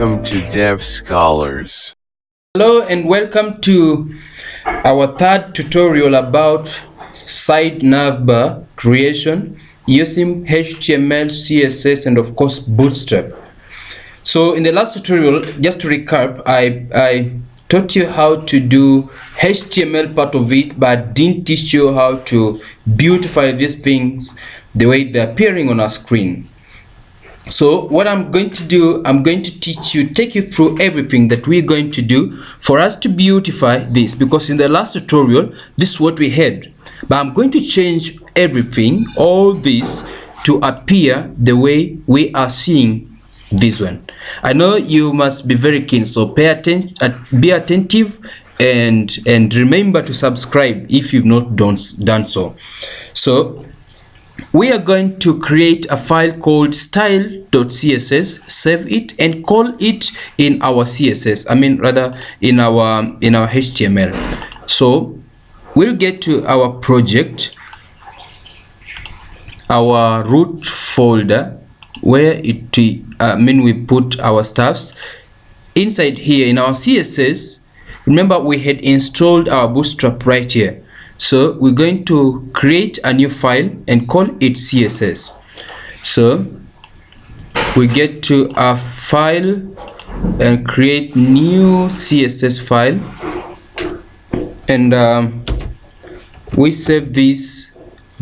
Welcome to Dev Scholars. Hello and welcome to our third tutorial about site navbar creation using HTML, CSS, and of course Bootstrap. So in the last tutorial, just to recap, I taught you how to do HTML part of it, but didn't teach you how to beautify these things the way they're appearing on our screen. So what I'm going to do, I'm going to take you through everything that we're going to do for us to beautify this, because in the last tutorial this is what we had, but I'm going to change everything, all this, to appear the way we are seeing this one. I know you must be very keen, so pay attention, be attentive, and remember to subscribe if you've not done so. So we are going to create a file called style.css, save it, and call it in our CSS, rather in our HTML. So we'll get to our project, our root folder, where we put our stuffs. Inside here in our CSS, remember we had installed our Bootstrap right here. So we're going to create a new file and call it CSS. So we get to our file and create new CSS file, and we save this,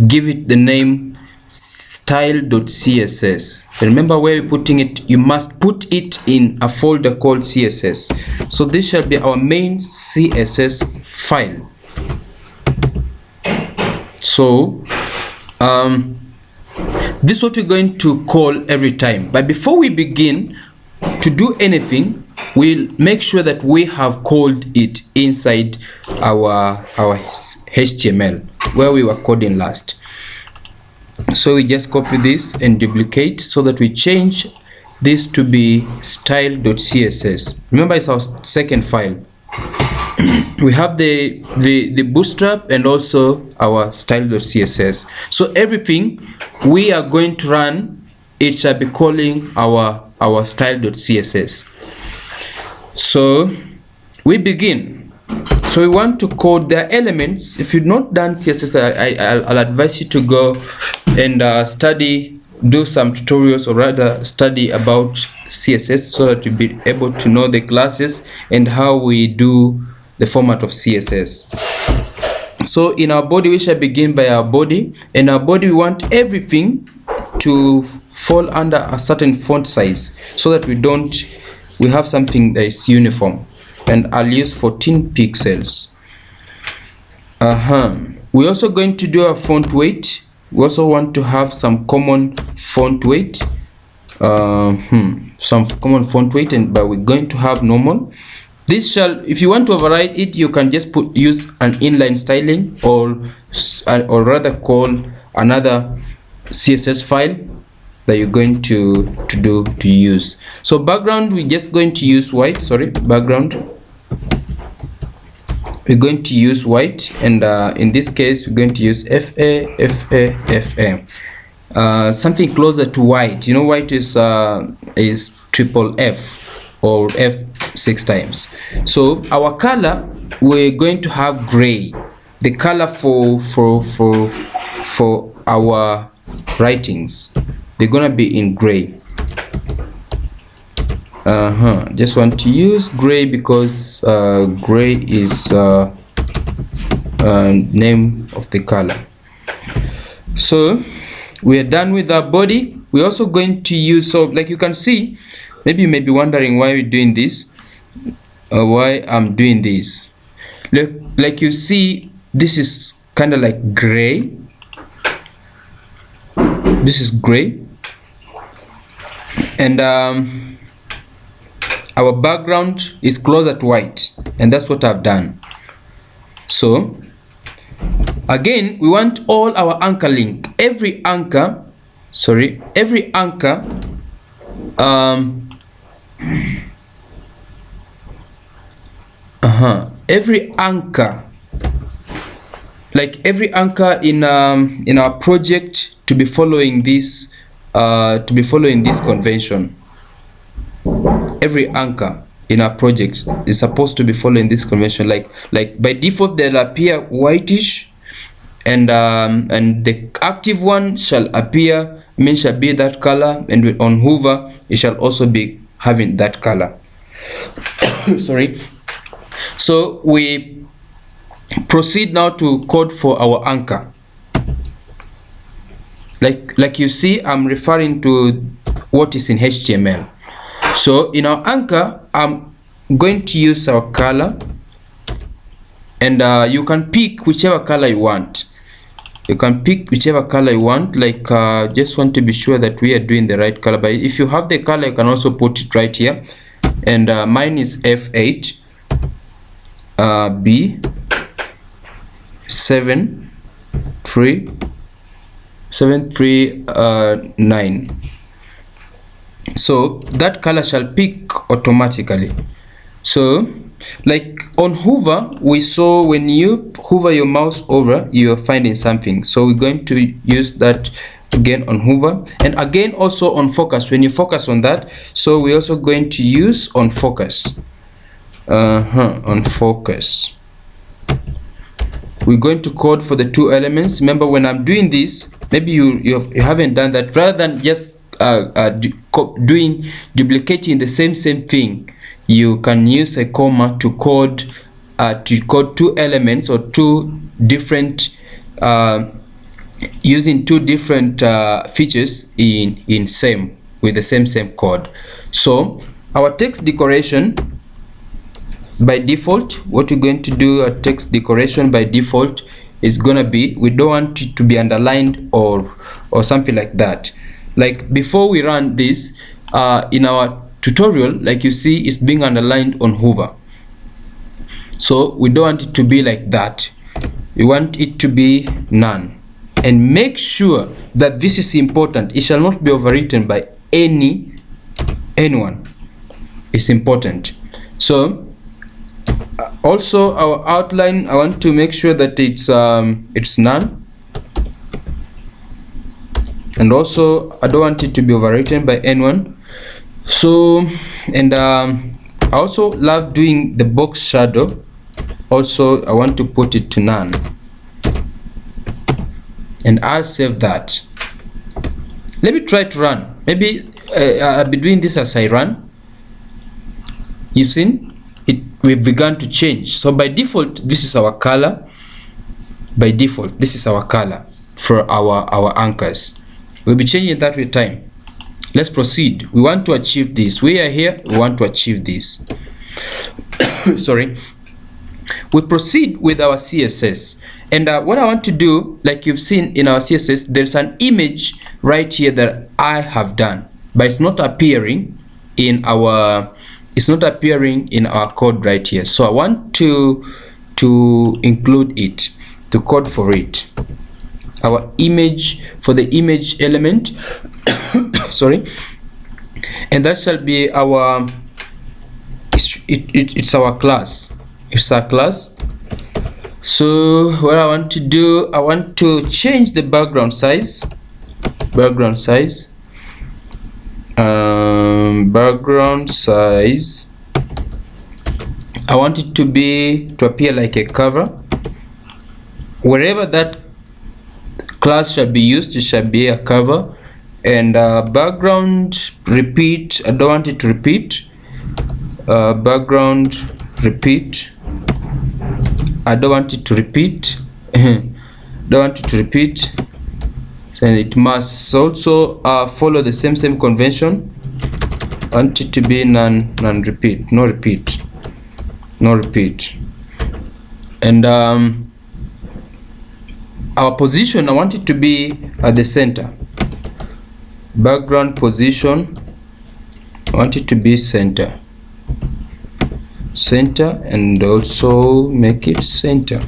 give it the name style.css. Remember where we're putting it, you must put it in a folder called CSS. So this shall be our main CSS file. So this is what we're going to call every time. But before we begin to do anything, we'll make sure that we have called it inside our HTML where we were coding last. So we just copy this and duplicate so that we change this to be style.css. Remember, it's our second file. We have the Bootstrap and also our style.css. So everything we are going to run, it shall be calling our style.css. So we begin. So we want to code the elements. If you've not done CSS, I'll advise you to go and do some tutorials, or rather study about CSS, so that you'll be able to know the classes and how we do the format of CSS. So in our body, we shall begin by our body. In our body, we want everything to fall under a certain font size, so that we have something that is uniform. And I'll use 14 pixels. We're also going to do a font weight. We also want to have some common font weight, but we're going to have normal. This shall, if you want to override it, you can just use an inline styling, or rather call another CSS file that you're going to use. So background, we're just going to use white. Background, we're going to use white, and in this case we're going to use FA, something closer to white. You know, white is triple F or F 6 times. So our color, we're going to have gray. The color for our writings, they're gonna be in gray. Just want to use gray because gray is name of the color. So we are done with our body. We're also going to use, so like you can see, maybe you may be wondering why we're doing this, why I'm doing this. Like you see, this is kind of like gray. This is gray, and our background is closer to white, and that's what I've done. So again, we want all our anchor link, every anchor every anchor, like every anchor in our project, to be following this convention. every anchor in our projects is supposed to be following this convention. Like by default they'll appear whitish, and the active one shall appear, shall be that color, and on hover it shall also be having that color. Sorry. So we proceed now to code for our anchor. Like you see, I'm referring to what is in HTML. So in our anchor, I'm going to use our color, and you can pick whichever color you want. You can pick whichever color you want. Like just want to be sure that we are doing the right color. But if you have the color, you can also put it right here. And mine is F8 B 739. So that color shall pick automatically. So like on hover, we saw when you hover your mouse over, you are finding something. So we're going to use that again on hover, and again also on focus. When you focus on that, so we're also going to use on focus. On focus, we're going to code for the two elements. Remember, when I'm doing this, maybe you haven't done that. Rather than just duplicating the same thing, you can use a comma to code two elements, or two different using two different features in same with the same code. So our text decoration by default, what we're going to do, a text decoration by default is gonna be, we don't want it to be underlined or something like that. Like before we run this in our tutorial, like you see, it's being underlined on hover. So we don't want it to be like that. We want it to be none. And make sure that this is important. It shall not be overwritten by anyone. It's important. So also our outline, I want to make sure that it's none. And also I don't want it to be overwritten by anyone. So, and I also love doing the box shadow. Also I want to put it to none, and I'll save that. Let me try to run. Maybe I'll be doing this as I run. You've seen it, we've begun to change. So by default, this is our color. By default, this is our color for our anchors. We'll be changing that with time. Let's proceed. We want to achieve this. We are here, we want to achieve this. Sorry. We proceed with our CSS, and what I want to do, like you've seen in our CSS, there's an image right here that I have done, but it's not appearing in our code right here. So I want to include it, to code for it, our image, for the image element. Sorry, and that shall be our it's our class. It's our class. So what I want to do, I want to change the background size. Background size. I want it to appear like a cover. Wherever that class shall be used, it shall be a cover. And background repeat, I don't want it to repeat. Background repeat, I don't want it to repeat. Don't want it to repeat. And it must also follow the same convention. I want it to be non-repeat, no repeat, no repeat. And our position, I want it to be at the center. Background position, I want it to be center, and also make it center.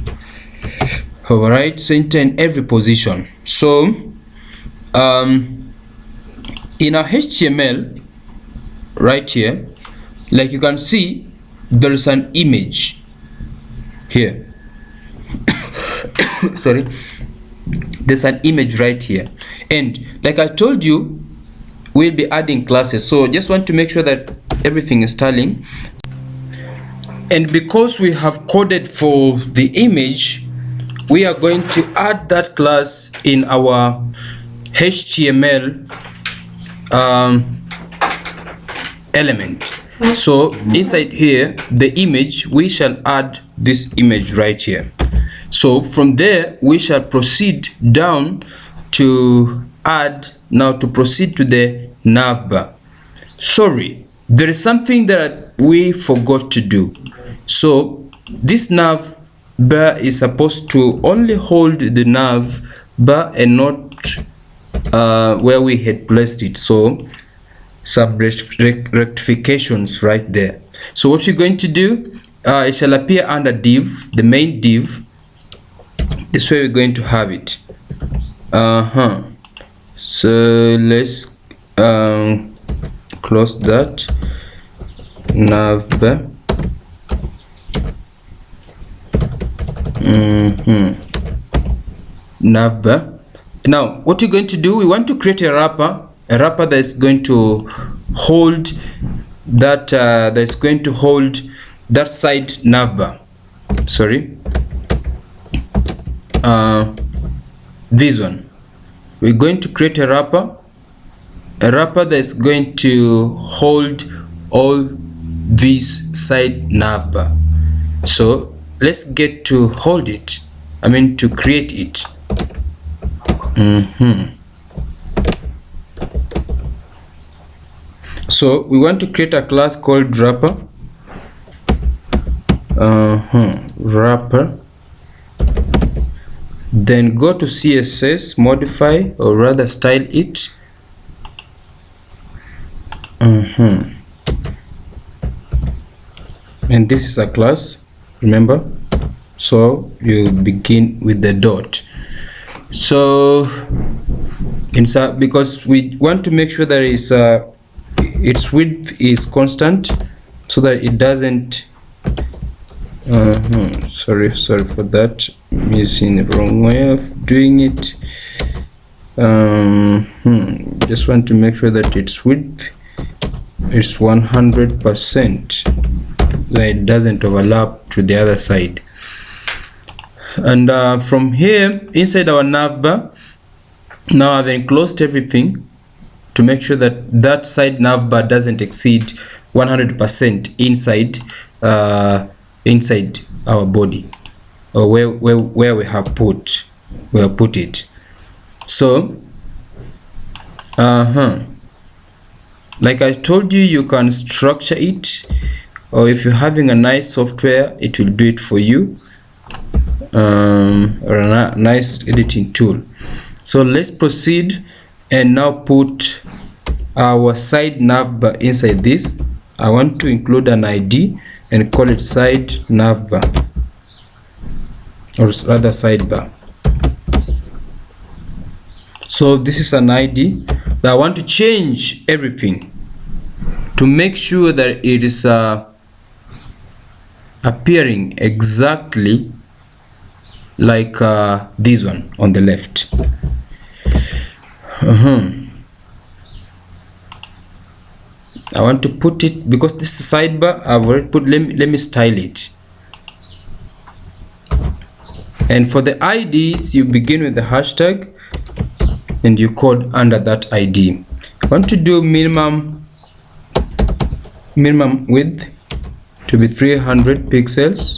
All right, center in every position. So in our HTML right here, like you can see, there is an image here. Sorry, there's an image right here, and like I told you, we'll be adding classes. So just want to make sure that everything is styling. And because we have coded for the image, we are going to add that class in our HTML element. So inside here, the image, we shall add this image right here. So from there, we shall proceed down to proceed to the navbar. Sorry, there is something that we forgot to do. So this navbar is supposed to only hold the navbar and not where we had placed it. So sub rectifications right there. So what we're going to do, it shall appear under div, the main div. This way we're going to have it. So let's close that navbar. Navbar. Now what we're going to do, we want to create a wrapper that is going to hold that side navbar. Sorry, this one. We're going to create a wrapper that is going to hold all these side navbar. So let's get to hold it, to create it. So we want to create a class called wrapper. Wrapper. Then go to CSS, modify, or rather style it. And this is a class, remember. So you begin with the dot. So inside, because we want to make sure that its width is constant, so that it doesn't sorry for that, I'm using the wrong way of doing it. Just want to make sure that its width is 100%, that it doesn't overlap to the other side. And from here, inside our navbar, now I've enclosed everything to make sure that that side navbar doesn't exceed 100% inside our body, or where we have put it. So like I told you, you can structure it, or if you're having a nice software, it will do it for you, or a nice editing tool. So let's proceed and now put our side navbar inside this. I want to include an ID and call it side navbar, or rather sidebar. So this is an ID, but I want to change everything to make sure that it is appearing exactly like this one on the left. I want to put it, because this is sidebar, I've already put, let me style it. And for the IDs, you begin with the hashtag and you code under that ID. I want to do minimum width to be 300 pixels,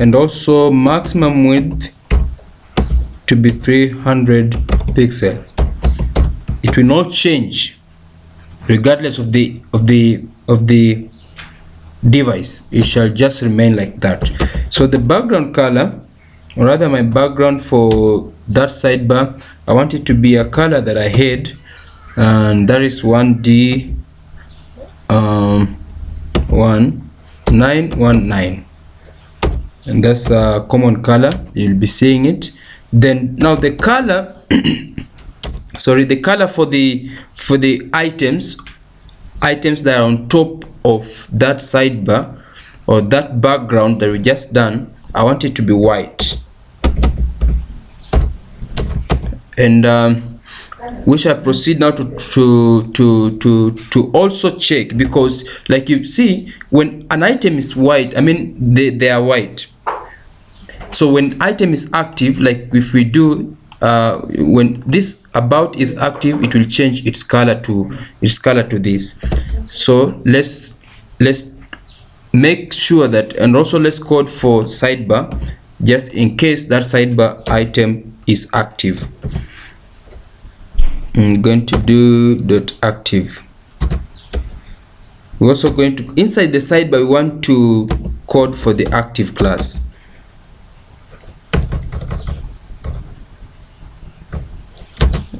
and also maximum width to be 300 pixels. It will not change regardless of the device. It shall just remain like that. So the background color, or rather my background for that sidebar, I want it to be a color that I had, and that is 1D 1919, and that's a common color. You'll be seeing it. Then now the color sorry, the color for the items that are on top of that sidebar, or that background that we just done, I want it to be white. And we shall proceed now to also check, because like you see, when an item is white, I mean they are white. So when item is active, like if we do when this about is active, it will change its color to this. So let's make sure that, and also let's code for sidebar just in case that sidebar item is active. I'm going to do dot active. We're also going to, inside the sidebar, we want to code for the active class.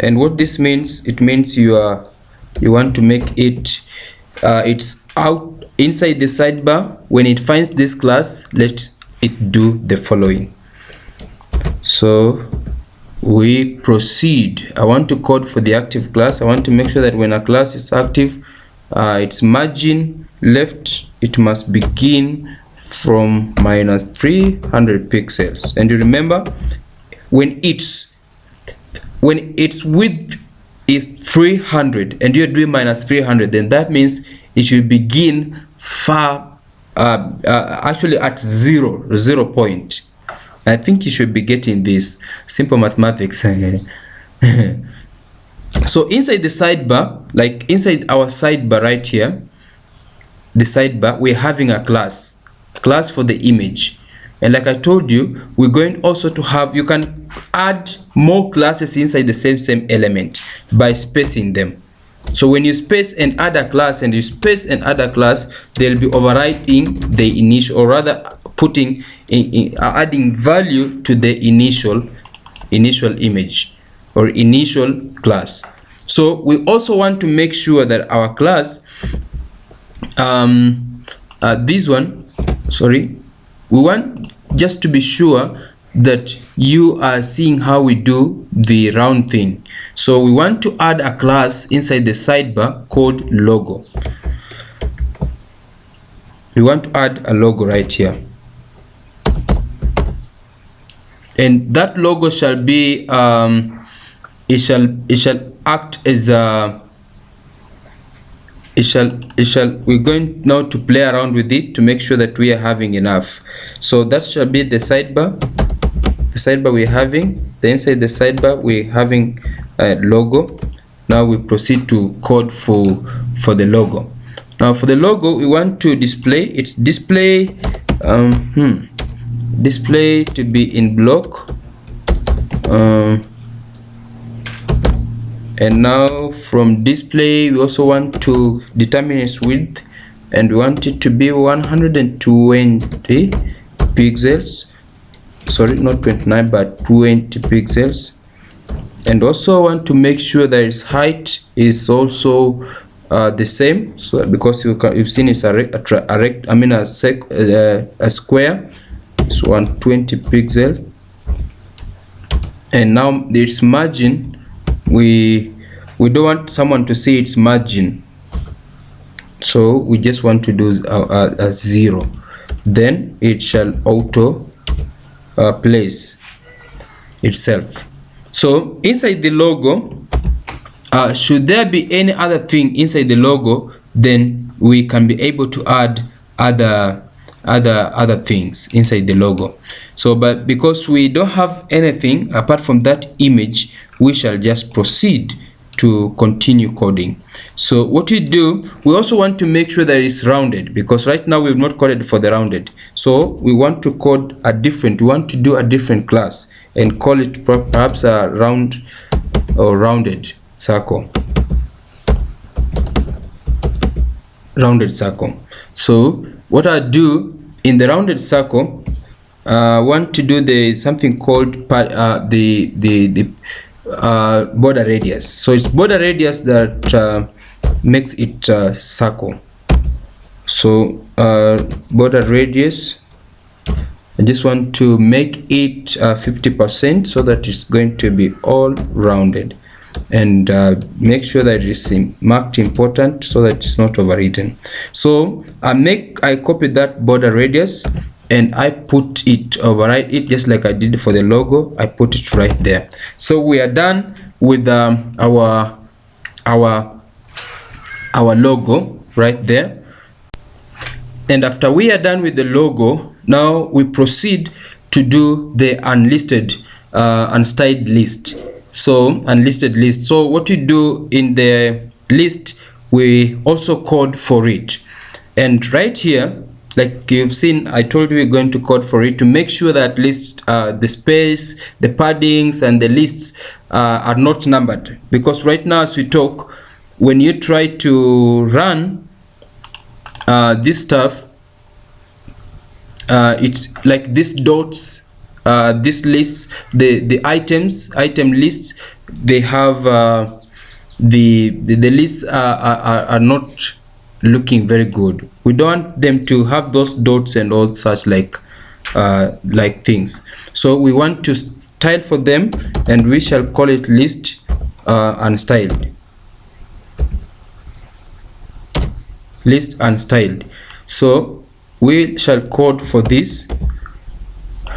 And what this means, it means you want to make it it's out inside the sidebar. When it finds this class, let it do the following. So we proceed. I want to code for the active class. I want to make sure that when a class is active, its margin left, it must begin from minus 300 pixels. And you remember, when its width is 300 and you're doing minus 300, then that means it should begin far actually at 0 point. I think you should be getting this simple mathematics. So inside the sidebar, like inside our sidebar right here, the sidebar, we're having a class for the image. And like I told you, we're going also to have, you can add more classes inside the same element by spacing them. So when you space and add a class, and you space and add a class, they'll be overriding the initial, or rather putting adding value to the initial image or initial class. So we also want to make sure that our class, this one, sorry, we want just to be sure that you are seeing how we do the round thing. So we want to add a class inside the sidebar called logo. We want to add a logo right here, and that logo shall be it shall act as a we're going now to play around with it to make sure that we are having enough. So that shall be the sidebar we're having. Then inside the sidebar we're having a logo. Now we proceed to code for the logo. Now for the logo, we want to display its display display to be in block, and now from display we also want to determine its width, and we want it to be 120 pixels. Sorry, not 29 but 20 pixels. And also want to make sure that its height is also the same, so because you've seen it's a square. It's 120 pixel. And now its margin, we don't want someone to see its margin, so we just want to do a 0. Then it shall auto place itself. So inside the logo, should there be any other thing inside the logo, then we can be able to add other things inside the logo. So but because we don't have anything apart from that image, we shall just proceed to continue coding. So what we do, we also want to make sure that it's rounded, because right now we've not coded for the rounded. So we want to code a different, we want to do a different class and call it perhaps a round or rounded circle. Rounded circle. So what I do in the rounded circle, I want to do the something called the border radius. So it's border radius that makes it circle. So border radius, I just want to make it 50% so that it's going to be all rounded, and make sure that it is marked important so that it's not overwritten. So I copy that border radius and I put it, override it just like I did for the logo. I put it right there. So we are done with our logo right there. And after we are done with the logo, now we proceed to do the unlisted unstyled list. So unlisted list, so what we do in the list, we also code for it. And right here, like you've seen, I told you we're going to code for it to make sure that at least the space, the paddings, and the lists are not numbered, because right now as we talk, when you try to run this stuff, it's like these dots, this list, the item lists, they have the lists are not looking very good. We don't want them to have those dots and all such like things. So we want to style for them, and we shall call it list unstyled. List unstyled. So we shall code for this.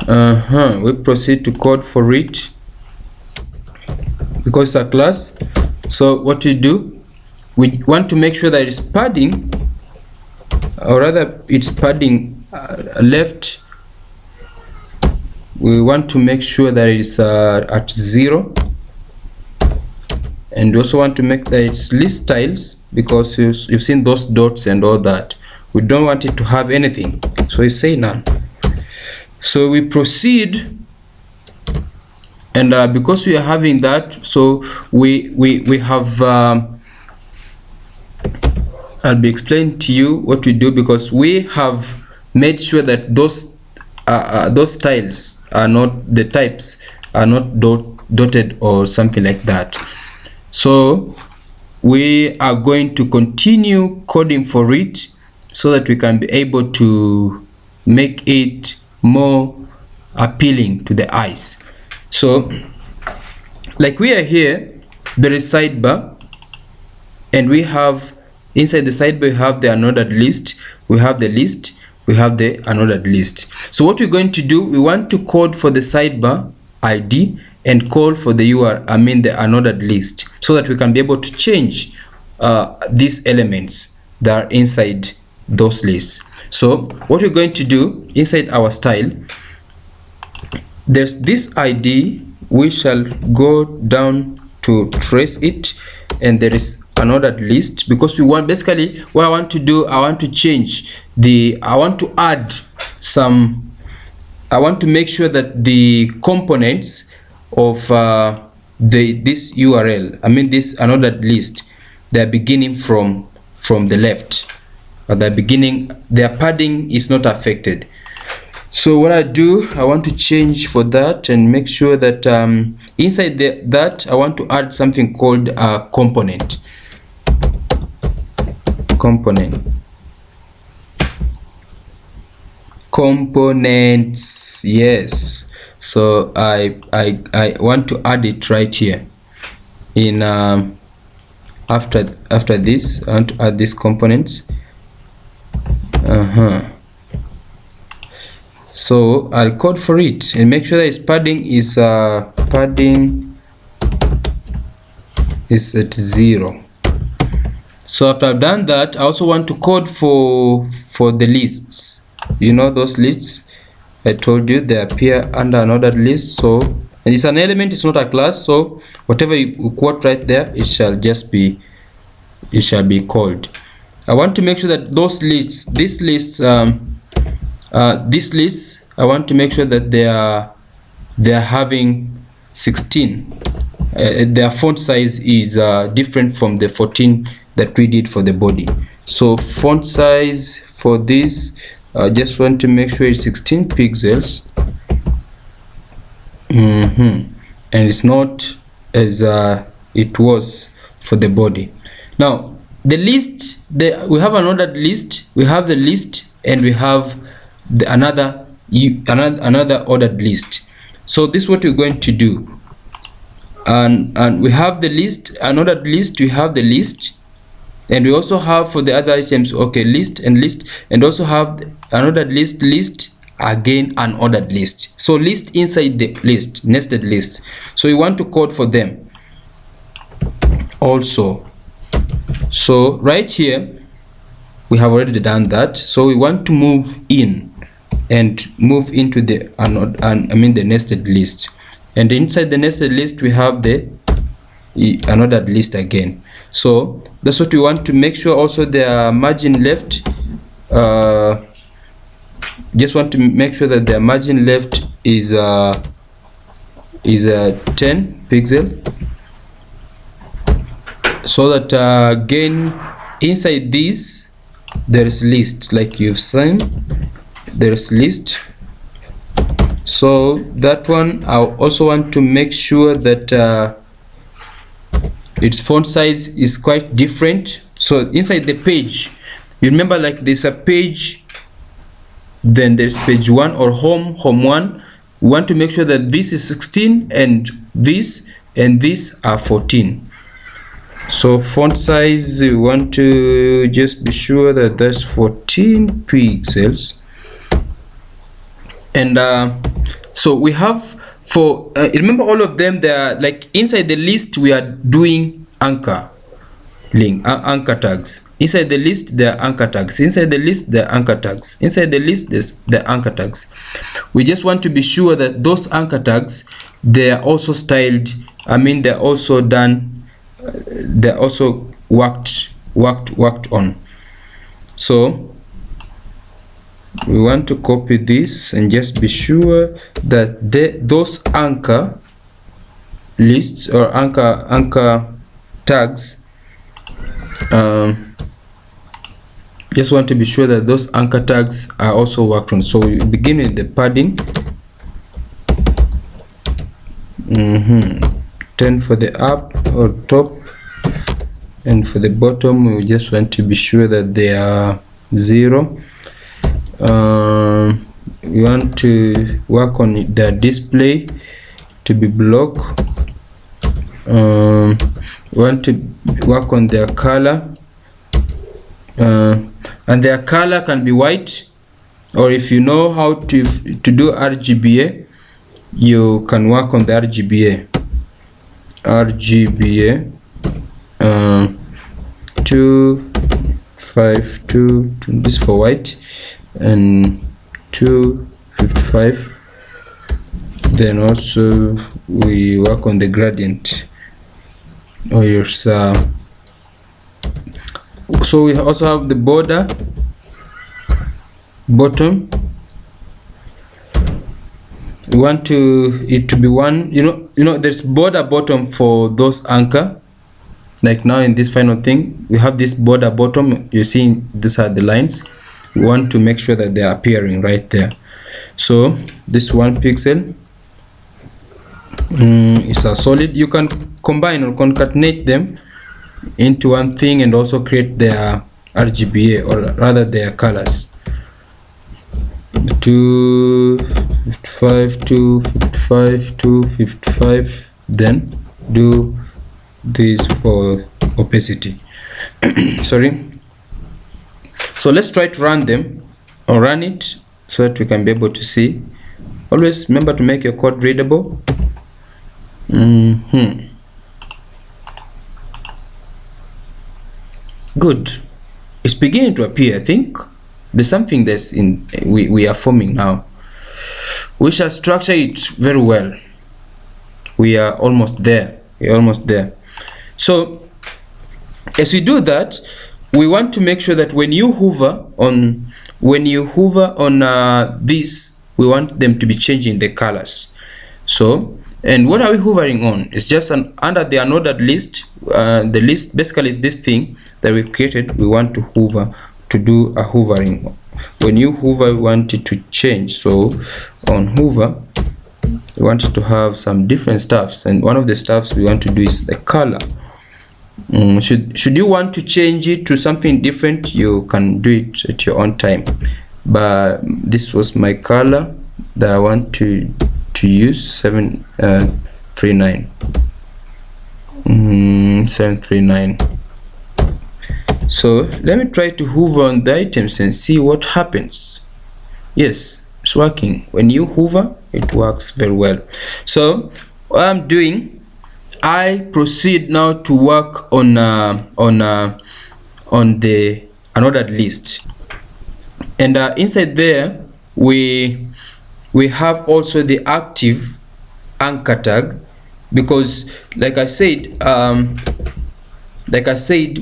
We proceed to code for it because it's a class. So what we do, we want to make sure that it's padding, or rather it's padding left. We want to make sure that it's at 0, and we also want to make that it's list styles, because you've seen those dots and all that. We don't want it to have anything, so we say none. So we proceed, and because we are having that, so we have I'll be explaining to you what we do, because we have made sure that those styles are not, the types are not dotted or something like that. So we are going to continue coding for it so that we can be able to make it more appealing to the eyes. So like we are here, there is sidebar, and we have inside the sidebar we have the unordered list, we have the list, we have the unordered list. So what we're going to do, we want to code for the sidebar ID and call for the the unordered list, so that we can be able to change these elements that are inside those lists. So what we're going to do, inside our style, there's this ID, we shall go down to trace it, and there is unordered list, because we want, basically what I want to do, I want to change I want to add some, I want to make sure that the components of this URL, this unordered list, they're beginning from the left, or they're beginning, their padding is not affected. So what I do, I want to change for that and make sure that inside that I want to add something called a component. Components, yes. So I want to add it right here in after this. I want to add these components. So I'll code for it and make sure that its padding is at 0. So after I've done that, I also want to code for the lists. You know those lists I told you, they appear under unordered list. So, and it's an element, it's not a class, so whatever you quote right there, it shall be called. I want to make sure that those lists, these lists, I want to make sure that they are having 16. Their font size is different from the 14 that we did for the body. So font size for this, I just want to make sure it's 16 pixels. And it's not as it was for the body. Now the list, we have another list, we have the list, and we have another ordered list. So this is what we're going to do, and we have the list, unordered list, we have the list, and we also have for the other items, okay, list, and also have unordered list again, unordered list. So list inside the list, nested lists. So we want to code for them. also. So right here we have already done that, so we want to move in and move into the the nested list, and inside the nested list we have the unordered list again. So that's what we want to make sure. Also the margin left, just want to make sure that the margin left is 10 pixel, so that again inside this there is list, like you've seen there is list. So that one I also want to make sure that its font size is quite different. So inside the page, you remember, like there's a page, then there's page 1 or home 1. We want to make sure that this is 16 and this are 14. So font size, we want to just be sure that that's 14 pixels. And so we have for remember, all of them, they are like inside the list we are doing anchor link, anchor tags. Inside the list there are anchor tags, inside the list there are anchor tags, inside the list there's the anchor tags. We just want to be sure that those anchor tags, they are also styled, they're also done, they're also worked on. So we want to copy this and just be sure that those anchor lists or anchor tags, just want to be sure that those anchor tags are also worked on. So we begin with the padding, 10 for the up or top, and for the bottom we just want to be sure that they are 0. We want to work on the display to be block. We want to work on their color, and their color can be white, or if you know how to do RGBA, you can work on the RGBA 252, this for white, and 255. Then also we work on the gradient, or your so we also have the border bottom. We want it to be one, you know there's border bottom for those anchor. Like now in this final thing we have this border bottom, you see these are the lines. We want to make sure that they are appearing right there. So this 1 pixel is a solid. You can combine or concatenate them into one thing and also create their RGBA, or rather their colors. 255, 255, 255. Then do this for opacity. Sorry. So let's try to run them, or run it, so that we can be able to see. Always remember to make your code readable. Good. It's beginning to appear. I think there's something that's we are forming now. We shall structure it very well. We are almost there. So as we do that, we want to make sure that when you hover on this, we want them to be changing the colors. So, and what are we hovering on? It's just under the unordered list. The list basically is this thing that we created. We want to hover, to do a hovering. When you hover, we want it to change. So on hover, we want it to have some different stuffs, and one of the stuffs we want to do is the color. Should you want to change it to something different, you can do it at your own time, but this was my color that I want to use, 739. 739. So let me try to hover on the items and see what happens. Yes, it's working. When you hover, it works very well. So what I'm doing, I proceed now to work on the unordered list, and inside there we have also the active anchor tag, because like I said,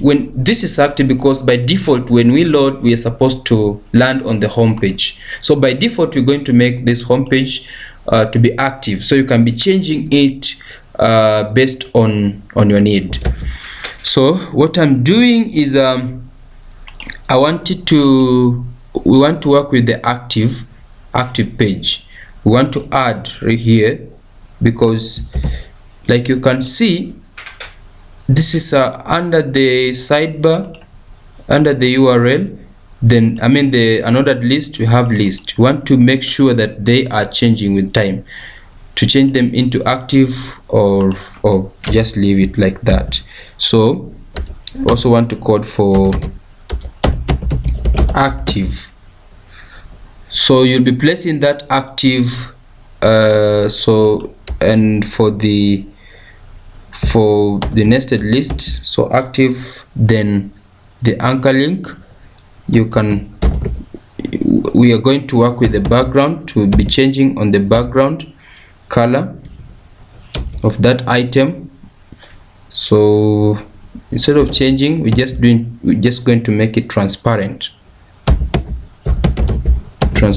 when this is active, because by default when we load, we are supposed to land on the home page. So by default we're going to make this home page to be active, so you can be changing it based on your need. So what I'm doing is we want to work with the active page. We want to add right here, because like you can see, this is under the sidebar, under the URL. Then the unordered list, we have list. We want to make sure that they are changing with time, to change them into active or just leave it like that. So also want to code for active, so you'll be placing that active and for the nested list, so active, then the anchor link. We are going to work with the background, to be changing on the background color of that item. So instead of changing, we're just going to make it transparent. And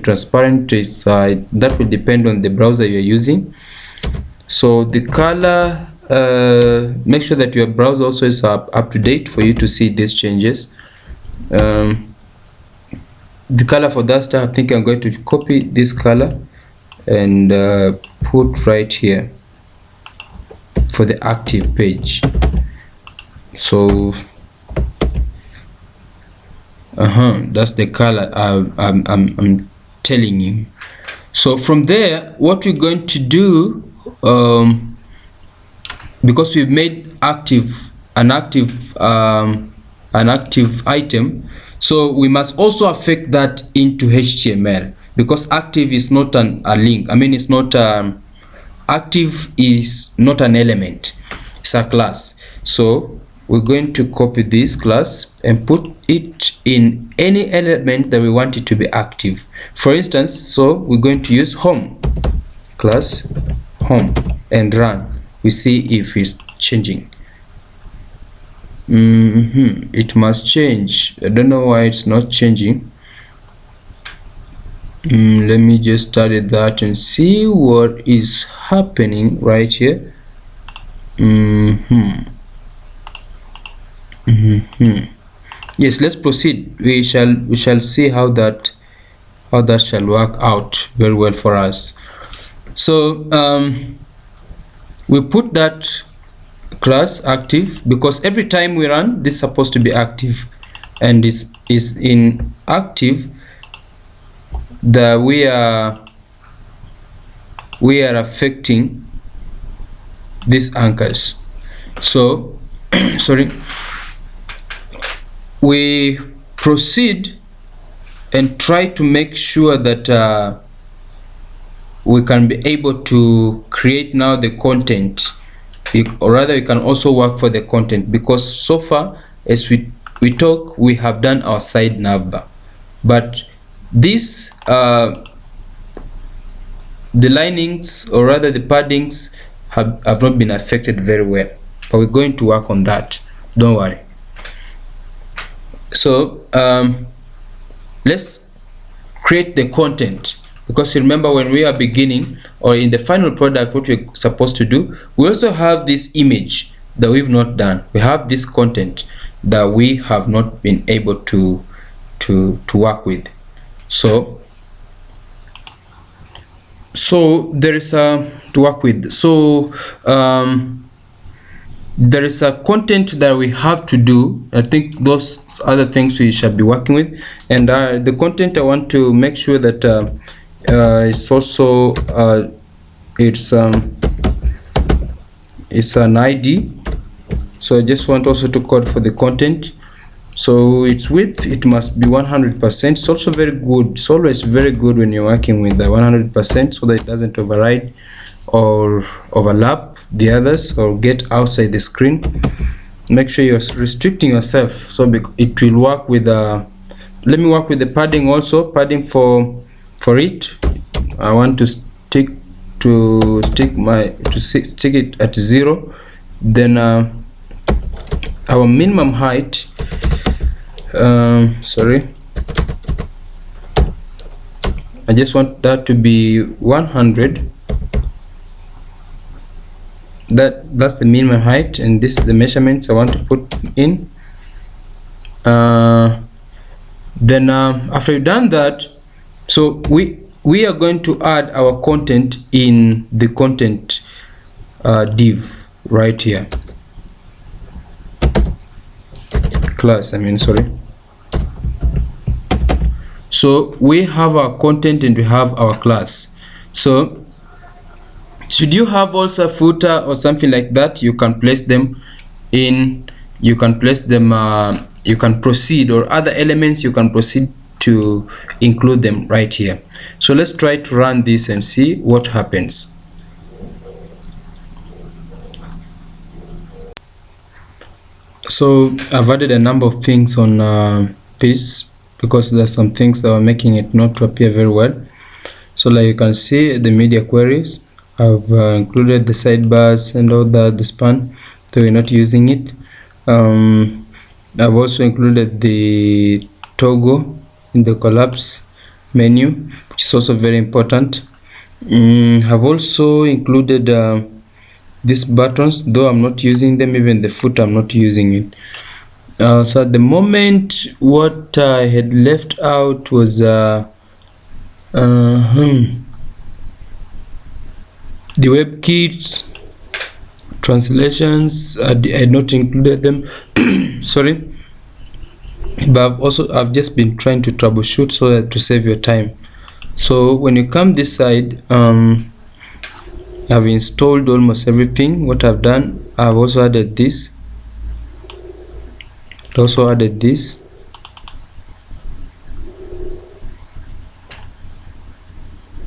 transparent is that will depend on the browser you're using. So the color, make sure that your browser also is up to date for you to see these changes. The color for that stuff, I think I'm going to copy this color and put right here for the active page. So that's the color I'm telling you. So from there, what we're going to do, because we've made an active item, so we must also affect that into HTML, because active is not a link. It's not active is not an element, it's a class. So we're going to copy this class and put it in any element that we want it to be active. For instance, so we're going to use home class, home, and run. We see if it's changing. It must change. I don't know why it's not changing. Let me just study that and see what is happening right here. Yes, let's proceed. We shall see how that shall work out very well for us. So we put that class active, because every time we run, this is supposed to be active, and this is in active that we are affecting these anchors. So sorry, we proceed and try to make sure that we can be able to create now the content, or rather we can also work for the content, because so far as we talk, we have done our side navbar, but this the linings, or rather the paddings, have not been affected very well, but we're going to work on that, don't worry. So let's create the content, because remember, when we are beginning or in the final product, what we're supposed to do, we also have this image that we've not done. We have this content that we have not been able to work with. So there is to work with. So there is a content that we have to do. I think those other things we shall be working with, and the content I want to make sure that it's also it's an ID. So I just want also to code for the content. So its width, it must be 100%. It's also very good. It's always very good when you're working with the 100%, so that it doesn't override. or overlap the others or get outside the screen. Make sure you're restricting yourself so it will work with let me work with the padding also. Padding for it, I want to stick it at 0. Then our minimum height, sorry, I just want that to be 100. That's the minimum height, and this is the measurements I want to put in. Then after you've done that, so we are going to add our content in the content div right here. Class, sorry. So we have our content and we have our class. So should you have also a footer or something like that, you can place them in, you can proceed, or other elements you can proceed to include them right here. So let's try to run this and see what happens. So I've added a number of things on this because there's some things that are making it not to appear very well. So like you can see the media queries, I've included the sidebars and all the span, so we're not using it. I've also included the toggle in the collapse menu, which is also very important. I've also included these buttons, though I'm not using them. Even the footer, I'm not using it. So at the moment, what I had left out was the web kits, translations. I had not included them. Sorry, but I've just been trying to troubleshoot so that to save your time. So when you come this side, I've installed almost everything. What I've done, I've also added this,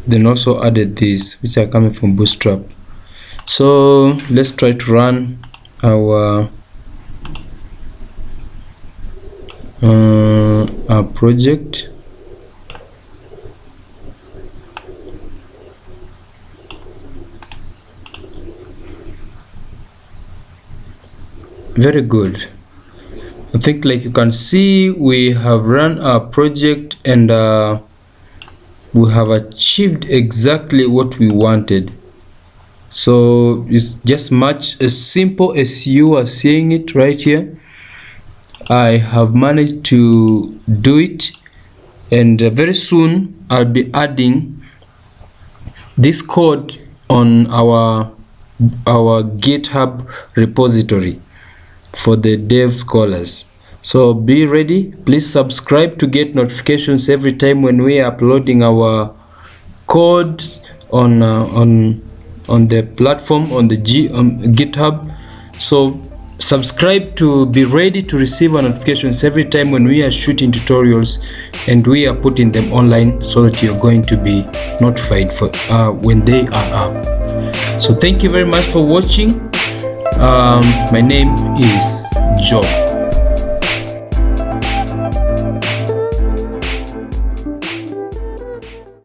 then also added these, which are coming from Bootstrap. So let's try to run our project. Very good. I think, like you can see, we have run our project and we have achieved exactly what we wanted. So it's just much as simple as you are seeing it right here. I have managed to do it, and very soon I'll be adding this code on our GitHub repository for the dev scholars. So be ready. Please subscribe to get notifications every time when we are uploading our code on the platform, on the GitHub. So subscribe to be ready to receive our notifications every time when we are shooting tutorials and we are putting them online, so that you're going to be notified for when they are up. So thank you very much for watching. My name is Joe.